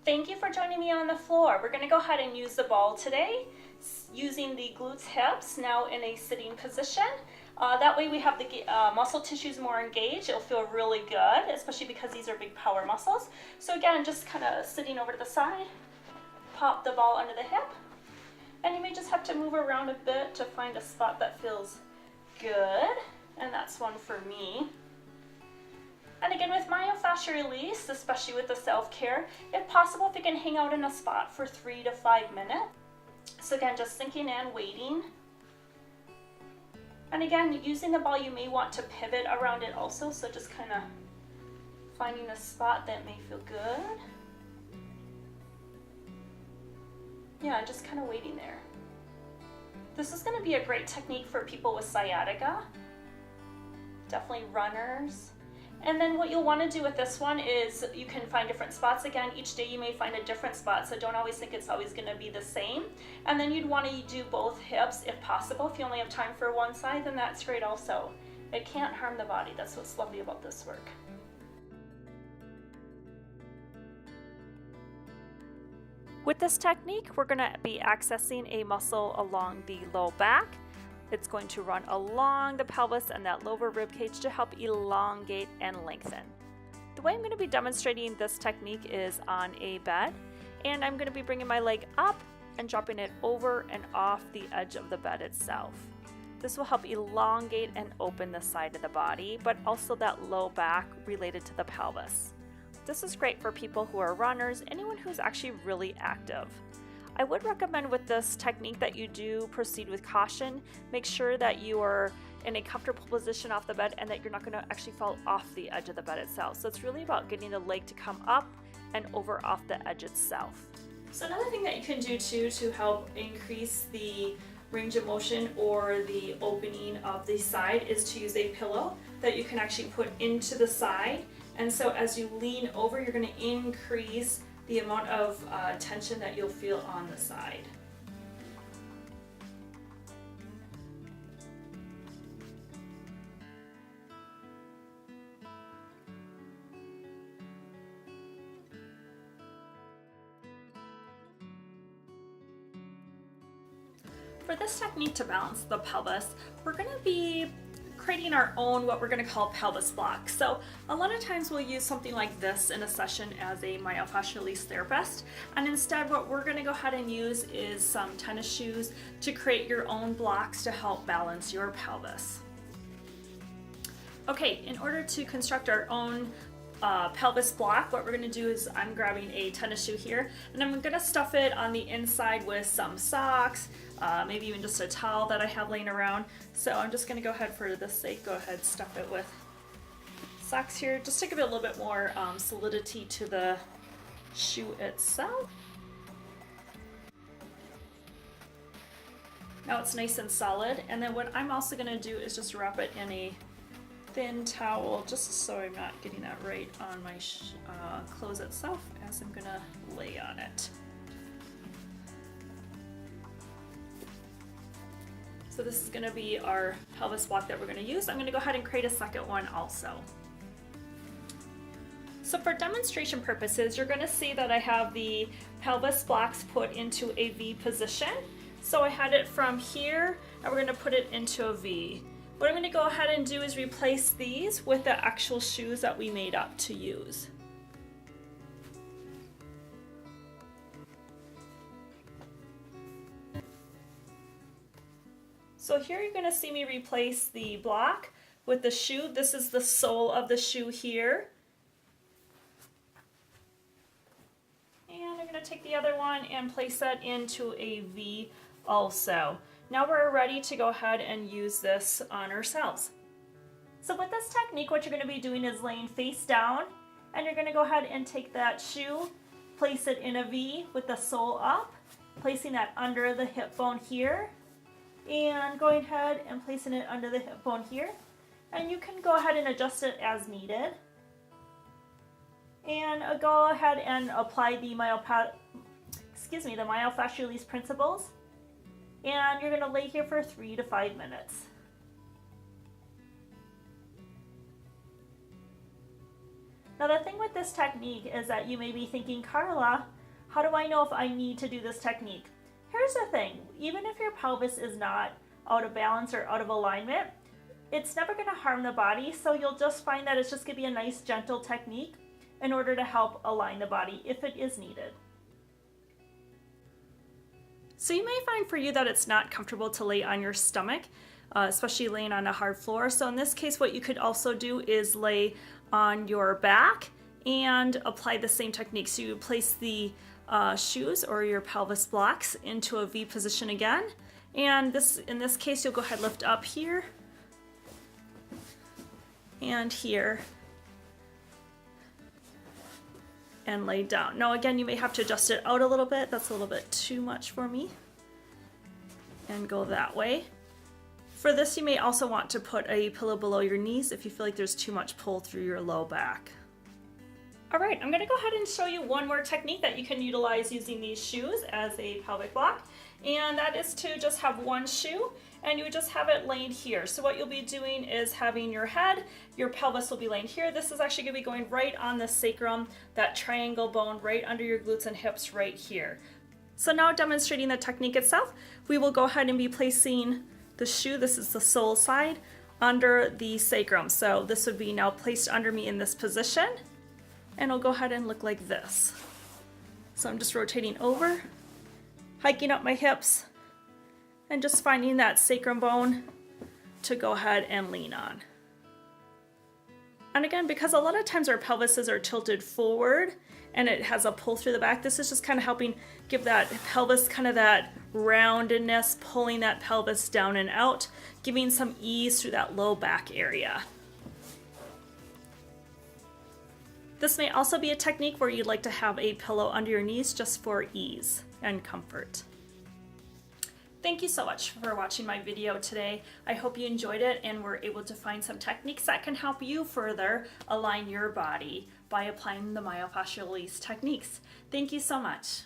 Thank you for joining me on the floor. We're going to go ahead and use the ball today using the glutes, hips, now in a sitting position. That way we have the muscle tissues more engaged. It'll feel really good, especially because these are big power muscles. So again, just kind of sitting over to the side, pop the ball under the hip, and you may just have to move around a bit to find a spot that feels good, and that's one for me. And again, with myofascial release, especially with the self-care, if possible, if you can hang out in a spot for 3 to 5 minutes. So again, just sinking in, waiting. And again, using the ball, you may want to pivot around it also, so just kind of finding a spot that may feel good. Yeah, just kind of waiting there. This is going to be a great technique for people with sciatica, definitely runners. And then what you'll want to do with this one is you can find different spots. Again, each day you may find a different spot, so don't always think it's always going to be the same. And then you'd want to do both hips if possible. If you only have time for one side, then that's great also. It can't harm the body. That's what's lovely about this work. With this technique, we're going to be accessing a muscle along the low back. It's going to run along the pelvis and that lower rib cage to help elongate and lengthen. The way I'm going to be demonstrating this technique is on a bed, and I'm going to be bringing my leg up and dropping it over and off the edge of the bed itself. This will help elongate and open the side of the body, but also that low back related to the pelvis. This is great for people who are runners, anyone who's actually really active. I would recommend with this technique that you do proceed with caution. Make sure that you are in a comfortable position off the bed and that you're not going to actually fall off the edge of the bed itself. So it's really about getting the leg to come up and over off the edge itself. So another thing that you can do too to help increase the range of motion or the opening of the side is to use a pillow that you can actually put into the side. And so as you lean over, you're going to increase the amount of tension that you'll feel on the side. For this technique to balance the pelvis, we're going to be creating our own what we're going to call pelvis block. So a lot of times we'll use something like this in a session as a myofascial release therapist, and instead what we're going to go ahead and use is some tennis shoes to create your own blocks to help balance your pelvis. Okay, in order to construct our own pelvis block, what we're going to do is I'm grabbing a tennis shoe here, and I'm going to stuff it on the inside with some socks, maybe even just a towel that I have laying around. So I'm just going to go ahead, for this sake, go ahead stuff it with socks here, just to give it a little bit more solidity to the shoe itself. Now it's nice and solid, and then what I'm also going to do is just wrap it in a thin towel, just so I'm not getting that right on my clothes itself as I'm gonna lay on it. So this is gonna be our pelvis block that we're gonna use. I'm gonna go ahead and create a second one also. So for demonstration purposes, you're gonna see that I have the pelvis blocks put into a V position. So I had it from here, and we're gonna put it into a V. What I'm going to go ahead and do is replace these with the actual shoes that we made up to use. So here you're going to see me replace the block with the shoe. This is the sole of the shoe here. And I'm going to take the other one and place that into a V also. Now we're ready to go ahead and use this on ourselves. So with this technique, what you're going to be doing is laying face down, and you're going to go ahead and take that shoe, place it in a V with the sole up, placing that under the hip bone here, and going ahead and placing it under the hip bone here. And you can go ahead and adjust it as needed. And go ahead and apply the myofascial release principles. And you're going to lay here for 3 to 5 minutes. Now the thing with this technique is that you may be thinking, Carla, how do I know if I need to do this technique? Here's the thing, even if your pelvis is not out of balance or out of alignment, it's never going to harm the body, so you'll just find that it's just going to be a nice gentle technique in order to help align the body if it is needed. So you may find for you that it's not comfortable to lay on your stomach, especially laying on a hard floor. So in this case, what you could also do is lay on your back and apply the same technique. So you place the shoes or your pelvis blocks into a V position again. And in this case, you'll go ahead and lift up here and here and lay down. Now again, you may have to adjust it out a little bit. That's a little bit too much for me. And go that way. For this, you may also want to put a pillow below your knees if you feel like there's too much pull through your low back. All right, I'm gonna go ahead and show you one more technique that you can utilize using these shoes as a pelvic block. And that is to just have one shoe and you would just have it laying here. So what you'll be doing is having your head, your pelvis will be laying here. This is actually gonna be going right on the sacrum, that triangle bone right under your glutes and hips right here. So now demonstrating the technique itself, we will go ahead and be placing the shoe, this is the sole side, under the sacrum. So this would be now placed under me in this position, and it'll go ahead and look like this. So I'm just rotating over, hiking up my hips, and just finding that sacrum bone to go ahead and lean on. And again, because a lot of times our pelvises are tilted forward and it has a pull through the back, this is just kind of helping give that pelvis kind of that roundedness, pulling that pelvis down and out, giving some ease through that low back area. This may also be a technique where you'd like to have a pillow under your knees just for ease and comfort. Thank you so much for watching my video today. I hope you enjoyed it and were able to find some techniques that can help you further align your body by applying the myofascial release techniques. Thank you so much.